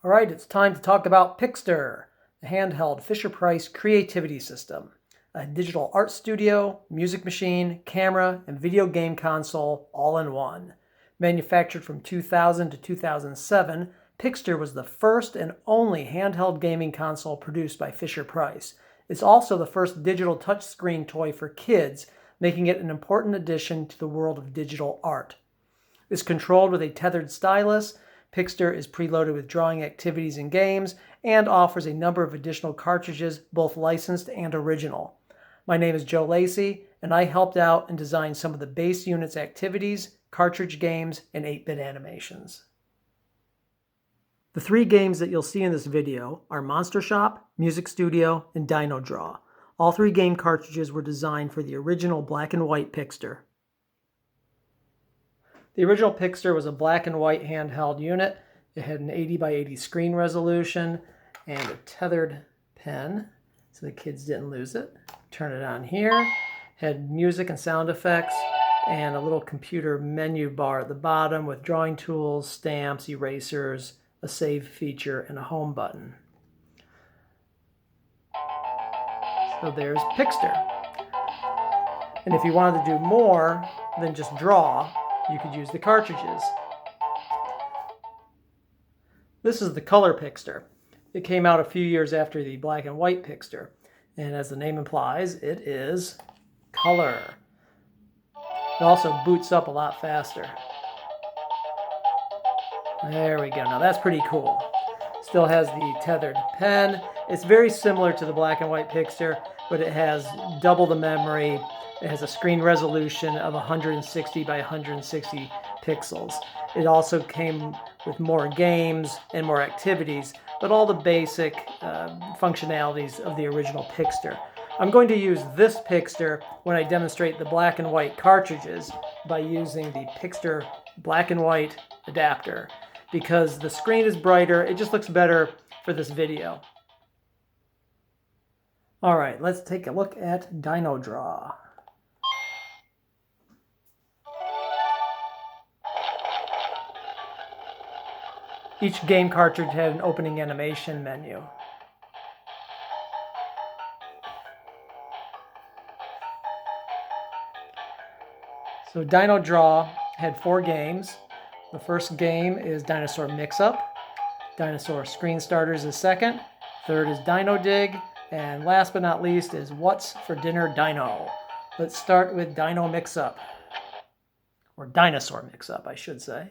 All right, it's time to talk about Pixter, the handheld Fisher-Price creativity system, a digital art studio, music machine, camera, and video game console all in one. Manufactured from 2000 to 2007, Pixter was the first and only handheld gaming console produced by Fisher-Price. It's also the first digital touchscreen toy for kids, making it an important addition to the world of digital art. It's controlled with a tethered stylus. Pixter is preloaded with drawing activities and games and offers a number of additional cartridges, both licensed and original. My name is Joe Lacey, and I helped out and designed some of the base unit's activities, cartridge games, and 8-bit animations. The 3 games that you'll see in this video are MONSTERSHOP, Music Studio, and Dino Draw. All 3 game cartridges were designed for the original black and white Pixter. The original Pixter was a black and white handheld unit. It had an 80 by 80 screen resolution and a tethered pen so the kids didn't lose it. Turn it on here. Had music and sound effects and a little computer menu bar at the bottom with drawing tools, stamps, erasers, a save feature, and a home button. So there's Pixter. And if you wanted to do more than just draw, you could use the cartridges. This is the color Pixter. It came out a few years after the black and white Pixter. And as the name implies, it is color. It also boots up a lot faster. There we go. Now that's pretty cool. Still has the tethered pen. It's very similar to the black and white Pixter, but it has double the memory. It has a screen resolution of 160 by 160 pixels. It also came with more games and more activities, but all the basic functionalities of the original Pixter. I'm going to use this Pixter when I demonstrate the black and white cartridges by using the Pixter black and white adapter. Because the screen is brighter, it just looks better for this video. All right, let's take a look at Dino Draw. Each game cartridge had an opening animation menu. So Dino Draw had 4 games. The first game is Dinosaur Mix-Up. Dinosaur Screen Starters is second. Third is Dino Dig. And last but not least is What's for Dinner Dino. Let's start with Dino Mix-Up. Or Dinosaur Mix-Up, I should say.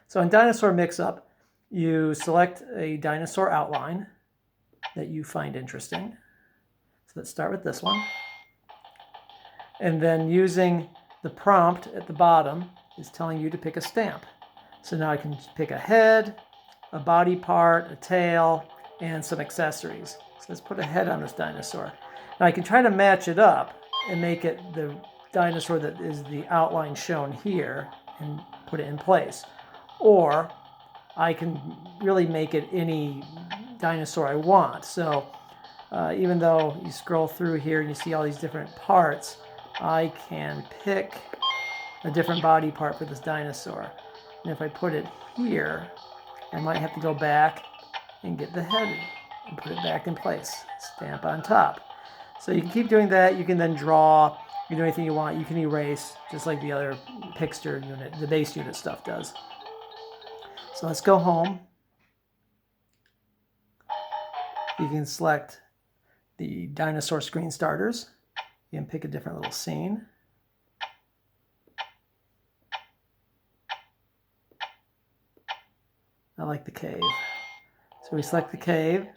So in Dinosaur Mix-Up, you select a dinosaur outline that you find interesting. So let's start with this one. And then using the prompt at the bottom is telling you to pick a stamp. So now I can pick a head, a body part, a tail, and some accessories. So let's put a head on this dinosaur. Now I can try to match it up and make it the dinosaur that is the outline shown here and put it in place. Or I can really make it any dinosaur I want. So even though you scroll through here and you see all these different parts, I can pick a different body part for this dinosaur. And if I put it here, I might have to go back and get the head and put it back in place. Stamp on top. So you can keep doing that. You can then draw. You can do anything you want. You can erase, just like the other Pixter unit, the base unit stuff does. So let's go home. You can select the dinosaur screen starters. You can pick a different little scene. I like the cave. So we select the cave,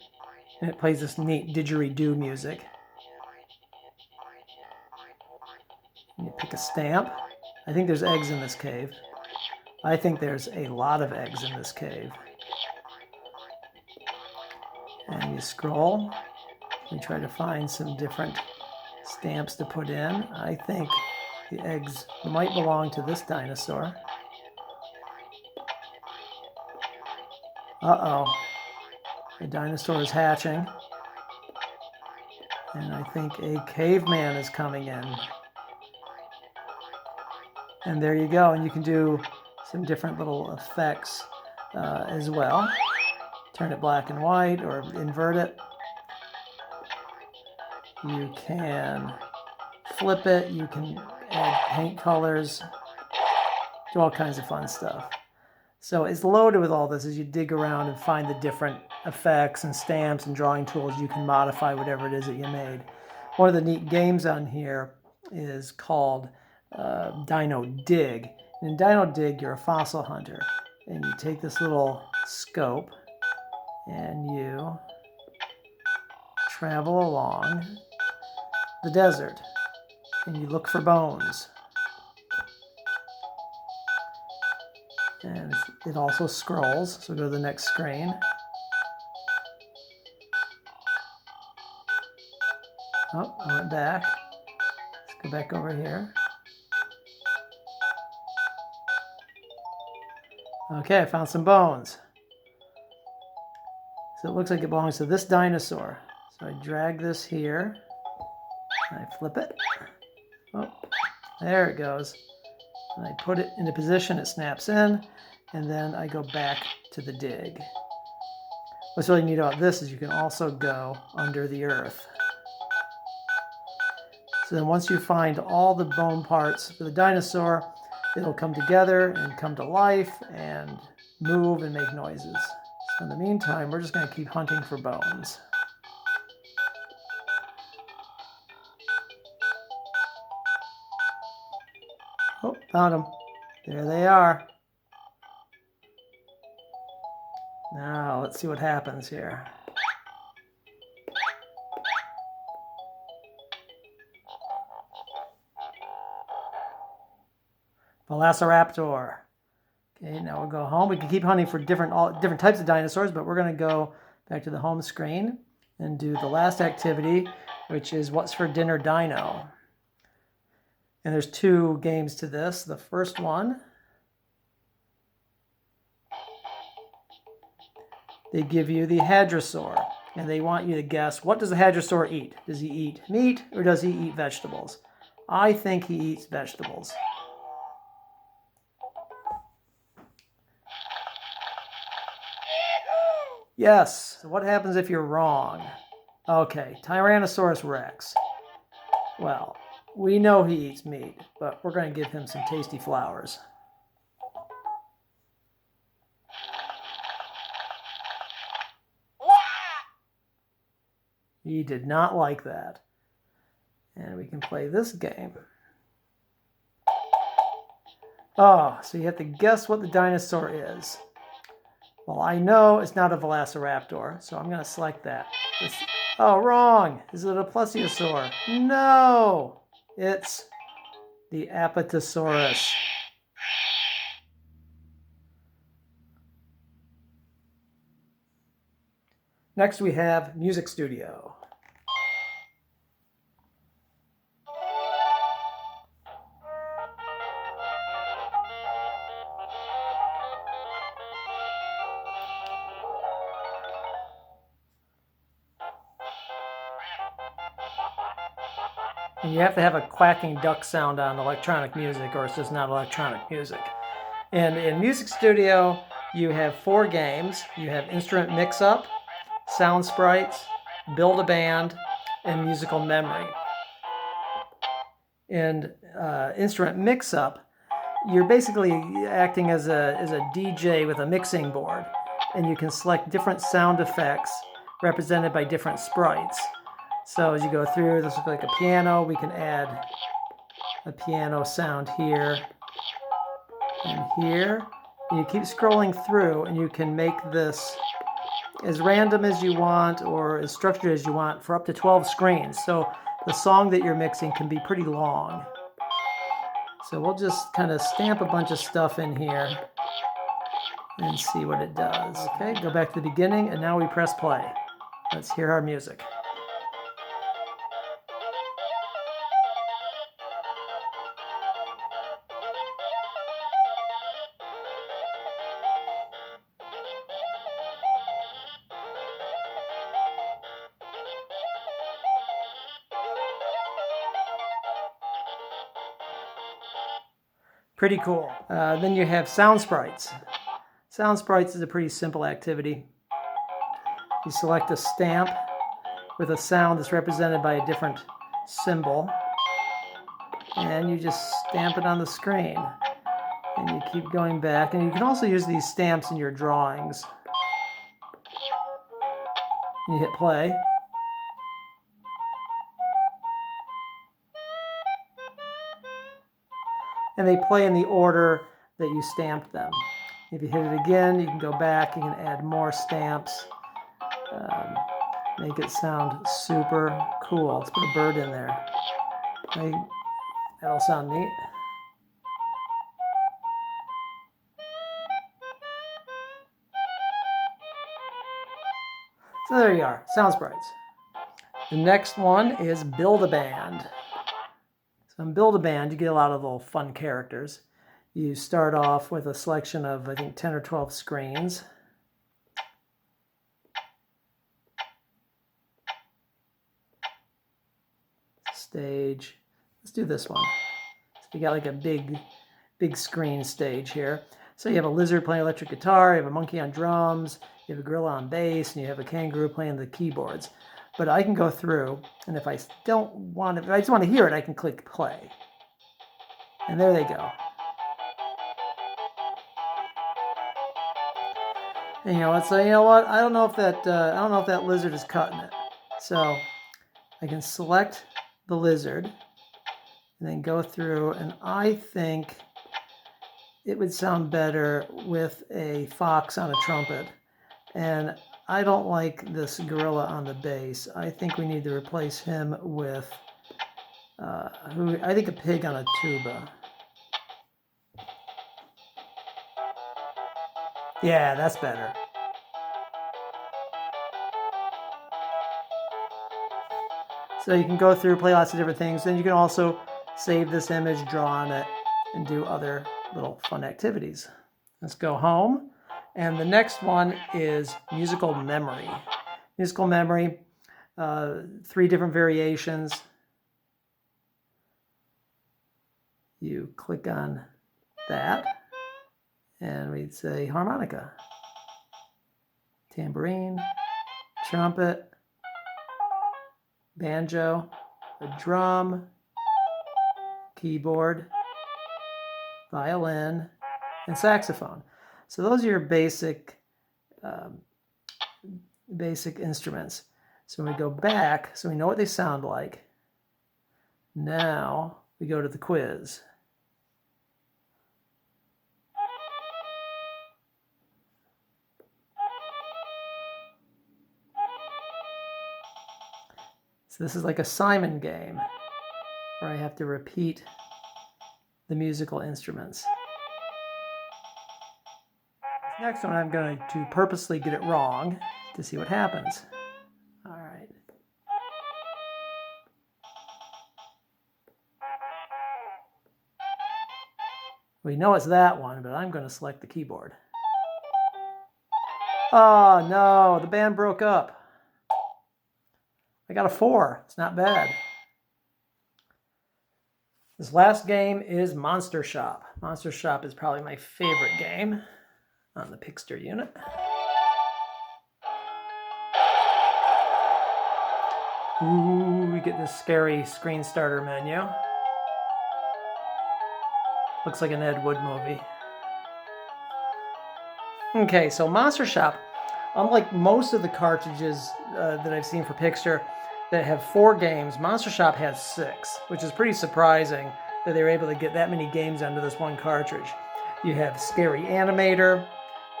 and it plays this neat didgeridoo music. And you pick a stamp. I think there's eggs in this cave. I think there's a lot of eggs in this cave. And you scroll. You try to find some different stamps to put in. I think the eggs might belong to this dinosaur. Uh-oh. A dinosaur is hatching. And I think a caveman is coming in. And there you go. And you can do some different little effects as well. turn it black and white or invert it. You can flip it, you can add paint colors, do all kinds of fun stuff. So it's loaded with all this as you dig around and find the different effects and stamps and drawing tools. You can modify whatever it is that you made. One of the neat games on here is called Dino Dig. And in Dino Dig, you're a fossil hunter. And you take this little scope and you travel along the desert. And you look for bones. And it also scrolls, so go to the next screen. Oh, I went back. Let's go back over here. Okay, I found some bones. So it looks like it belongs to this dinosaur. So I drag this here. And I flip it. Oh, there it goes. And I put it into position, it snaps in, and then I go back to the dig. What's really neat about this is you can also go under the earth. So then once you find all the bone parts for the dinosaur, it'll come together and come to life and move and make noises. So in the meantime, we're just going to keep hunting for bones. Oh, found them. There they are. Now, let's see what happens here. Velociraptor. Okay, now we'll go home. We can keep hunting for different types of dinosaurs, but we're going to go back to the home screen and do the last activity, which is What's for Dinner Dino. And there's two games to this. The first one, they give you the hadrosaur, and they want you to guess, what does the hadrosaur eat? Does he eat meat or does he eat vegetables? I think he eats vegetables. Yes. So what happens if you're wrong? Okay, Tyrannosaurus Rex. Well, we know he eats meat, but we're going to give him some tasty flowers. He did not like that. And we can play this game. Oh, so you have to guess what the dinosaur is. Well, I know it's not a velociraptor, so I'm going to select that. Oh, wrong. Is it a plesiosaur? No! It's the Apatosaurus. Next we have Music Studio. And you have to have a quacking duck sound on electronic music, or it's just not electronic music. And in Music Studio, you have 4 games. You have Instrument Mix-Up, Sound Sprites, Build a Band, and Musical Memory. In Instrument Mix-Up, you're basically acting as a DJ with a mixing board, and you can select different sound effects represented by different sprites. So as you go through, this looks like a piano. We can add a piano sound here and here. And you keep scrolling through, and you can make this as random as you want or as structured as you want for up to 12 screens. So the song that you're mixing can be pretty long. So we'll just kind of stamp a bunch of stuff in here and see what it does. Okay, go back to the beginning, and now we press play. Let's hear our music. Pretty cool. Then you have Sound Sprites. Sound Sprites is a pretty simple activity. You select a stamp with a sound that's represented by a different symbol, and you just stamp it on the screen. And you keep going back, and you can also use these stamps in your drawings. You hit play. And they play in the order that you stamped them. If you hit it again, you can go back, you can add more stamps, make it sound super cool. Let's put a bird in there. That'll sound neat. So there you are, sound sprites. The next one is Build-A-Band. So in Build-A-Band, you get a lot of little fun characters. You start off with a selection of, I think, 10 or 12 screens. Stage. Let's do this one. So you got like a big screen stage here. So you have a lizard playing electric guitar, you have a monkey on drums, you have a gorilla on bass, and you have a kangaroo playing the keyboards. But I can go through, and if I don't want to, if I just want to hear it, I can click play. And there they go. And you know what? So you know what? I don't know if that lizard is cutting it. So I can select the lizard and then go through, and I think it would sound better with a fox on a trumpet. And I don't like this gorilla on the bass. I think we need to replace him with I think a pig on a tuba. Yeah, that's better. So you can go through, play lots of different things. Then you can also save this image, draw on it, and do other little fun activities. Let's go home. And the next one is musical memory. Musical memory, 3 different variations. You click on that, and we'd say harmonica, tambourine, trumpet, banjo, a drum, keyboard, violin, and saxophone. So those are your basic instruments. So when we go back, so we know what they sound like. Now we go to the quiz. So this is like a Simon game, where I have to repeat the musical instruments. This next one I'm going to purposely get it wrong to see what happens. All right. We know it's that one, but I'm going to select the keyboard. Oh no, the band broke up. I got a 4. It's not bad. This last game is Monster Shop. Monster Shop is probably my favorite game on the Pixter unit. Ooh, we get this scary screen starter menu. Looks like an Ed Wood movie. Okay, so Monster Shop, unlike most of the cartridges that I've seen for Pixter that have 4 games, Monster Shop has 6, which is pretty surprising that they were able to get that many games onto this one cartridge. You have Scary Animator,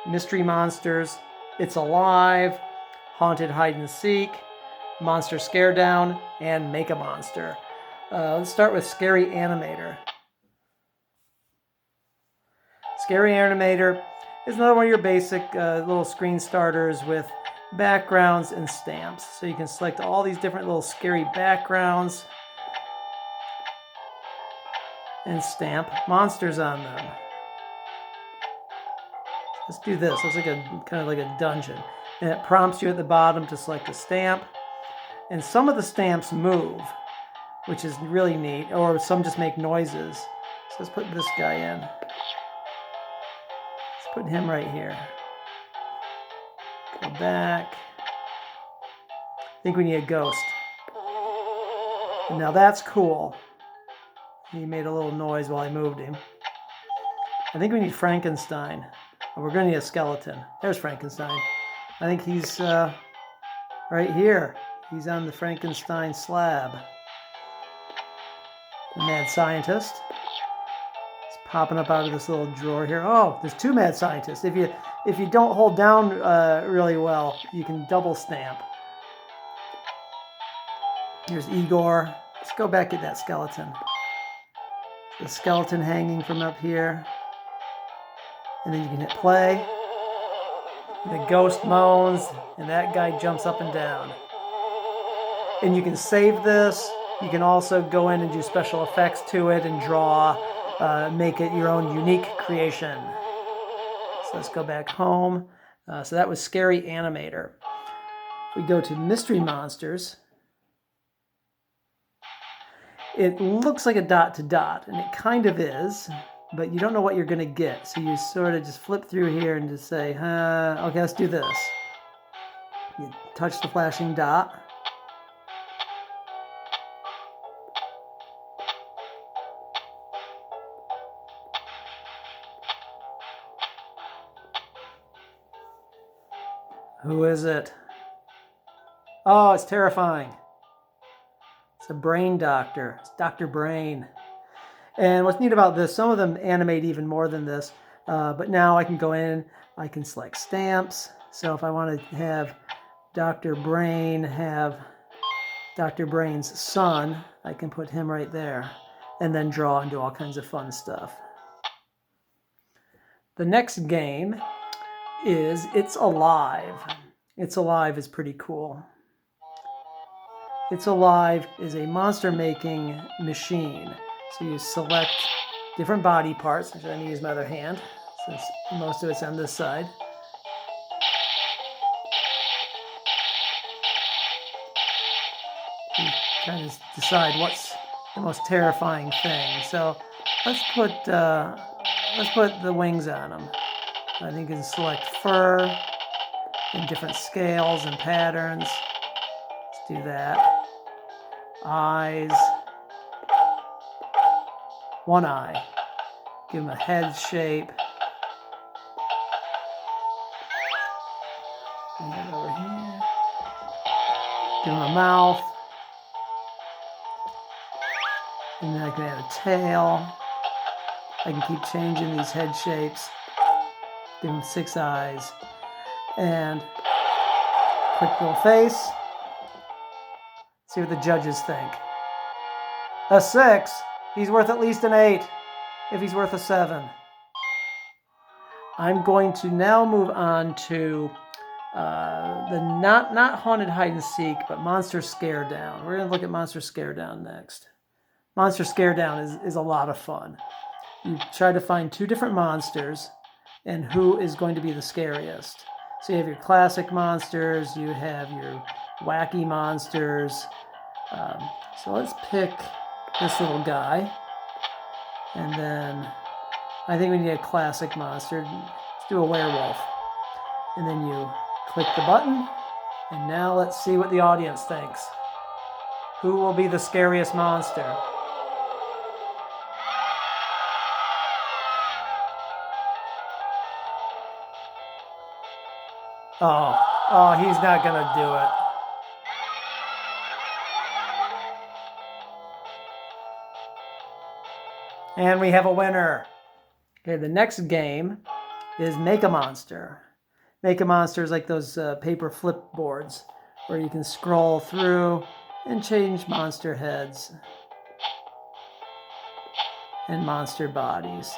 Mystery Monsters, It's Alive, Haunted Hide and Seek, Monster Scare Down, and Make a Monster. Let's start with Scary Animator. Scary Animator is another one of your basic little screen starters with backgrounds and stamps. So you can select all these different little scary backgrounds and stamp monsters on them. Let's do this. Looks like a kind of like a dungeon. And it prompts you at the bottom to select a stamp. And some of the stamps move, which is really neat, or some just make noises. So let's put this guy in. Let's put him right here. Go back. think we need a ghost. And now that's cool. He made a little noise while I moved him. I think we need Frankenstein. Oh, we're going to need a skeleton. There's Frankenstein. I think he's right here. He's on the Frankenstein slab. The mad scientist. It's popping up out of this little drawer here. Oh, there's two mad scientists. If you don't hold down really well, you can double stamp. Here's Igor. Let's go back at that skeleton. The skeleton hanging from up here. And then you can hit play. The ghost moans, and that guy jumps up and down. And you can save this. You can also go in and do special effects to it and draw, make it your own unique creation. So let's go back home. So that was Scary Animator. We go to Mystery Monsters. It looks like a dot to dot, and it kind of is, but you don't know what you're going to get. So you sort of just flip through here and just say, okay, let's do this. You touch the flashing dot. Who is it? Oh, it's terrifying. It's a brain doctor. It's Dr. Brain. And what's neat about this, some of them animate even more than this, but now I can go in, I can select stamps. So if I want to have Dr. Brain have Dr. Brain's son, I can put him right there and then draw and do all kinds of fun stuff. The next game is It's Alive. It's Alive is pretty cool. It's Alive is a monster making machine. So you select different body parts. Actually, I'm going to use my other hand since most of it's on this side. You try to decide what's the most terrifying thing. So let's put the wings on them. I think you can select fur in different scales and patterns. Let's do that. Eyes. One eye. Give him a head shape. Bring it over here. Give him a mouth. And then I can add a tail. I can keep changing these head shapes. Give him 6 eyes. And quick little face. See what the judges think. A 6. He's worth at least an 8 if he's worth a 7. I'm going to now move on to the not Haunted Hide and Seek, but Monster Scare Down. We're going to look at Monster Scare Down next. Monster Scare Down is a lot of fun. You try to find 2 different monsters and who is going to be the scariest. So you have your classic monsters, you have your wacky monsters. So let's pick this little guy. And then I think we need a classic monster. Let's do a werewolf. And then you click the button. And now let's see what the audience thinks. Who will be the scariest monster? Oh, he's not gonna do it. And we have a winner. Okay, the next game is Make a Monster. Make a Monster is like those paper flip boards where you can scroll through and change monster heads and monster bodies.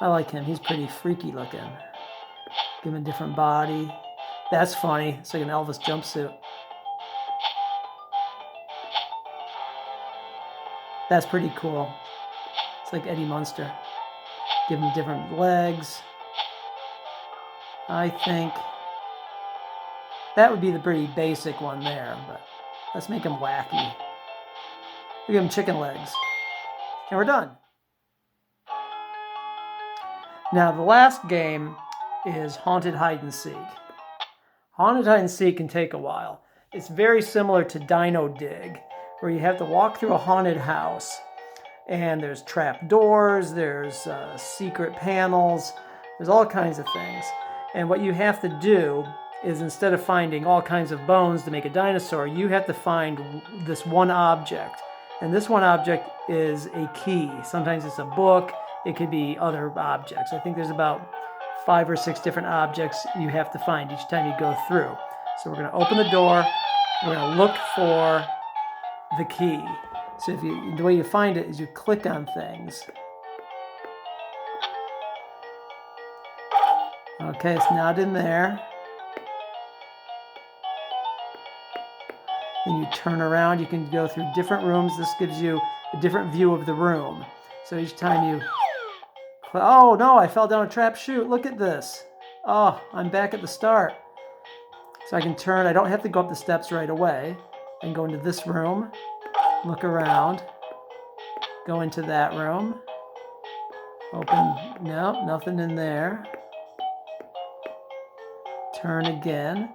I like him. He's pretty freaky looking. Give him a different body. That's funny. It's like an Elvis jumpsuit. That's pretty cool. It's like Eddie Munster. Give him different legs. I think that would be the pretty basic one there, but let's make him wacky. We give him chicken legs. And we're done. Now the last game is Haunted Hide and Seek. Haunted Hide and Seek can take a while. It's very similar to Dino Dig, where you have to walk through a haunted house. And there's trap doors, there's secret panels, there's all kinds of things. And what you have to do is, instead of finding all kinds of bones to make a dinosaur, you have to find this one object. And this one object is a key. Sometimes it's a book, it could be other objects. I think there's about 5 or 6 different objects you have to find each time you go through. So we're going to open the door, we're going to look for the key. So the way you find it is you click on things. Okay, it's not in there. Then you turn around, you can go through different rooms. This gives you a different view of the room. So each time you... Oh no, I fell down a trap chute. Look at this. Oh, I'm back at the start. So I can turn, I don't have to go up the steps right away. I can go into this room. Look around, go into that room, open, no, nothing in there, turn again,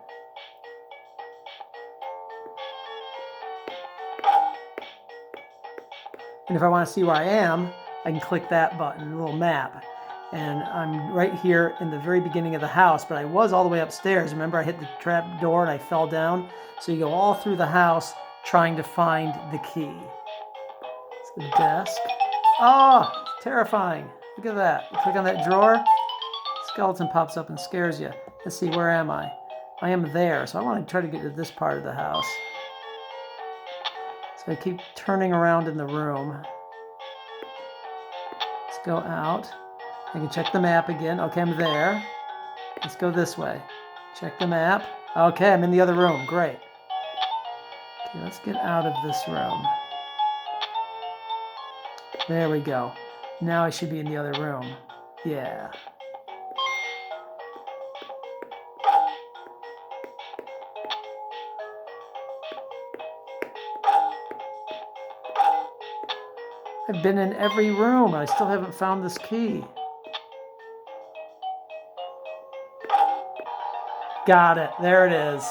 and if I want to see where I am, I can click that button, a little map, and I'm right here in the very beginning of the house, but I was all the way upstairs. Remember, I hit the trap door and I fell down, so you go all through the house trying to find the key. It's the desk. Oh, it's terrifying. Look at that. You click on that drawer, skeleton pops up and scares you. Let's see, where am I? I am there, so I want to try to get to this part of the house. So I keep turning around in the room. Let's go out. I can check the map again. Okay, I'm there. Let's go this way. Check the map. Okay, I'm in the other room. Great. Okay, let's get out of this room. There we go. Now I should be in the other room. Yeah. I've been in every room. I still haven't found this key. Got it. There it is.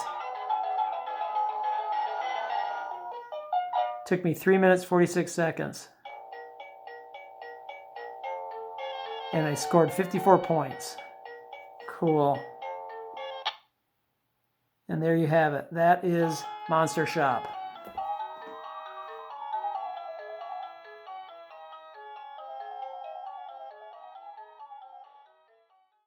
Took me 3 minutes, 46 seconds. And I scored 54 points. Cool. And there you have it. That is Monster Shop.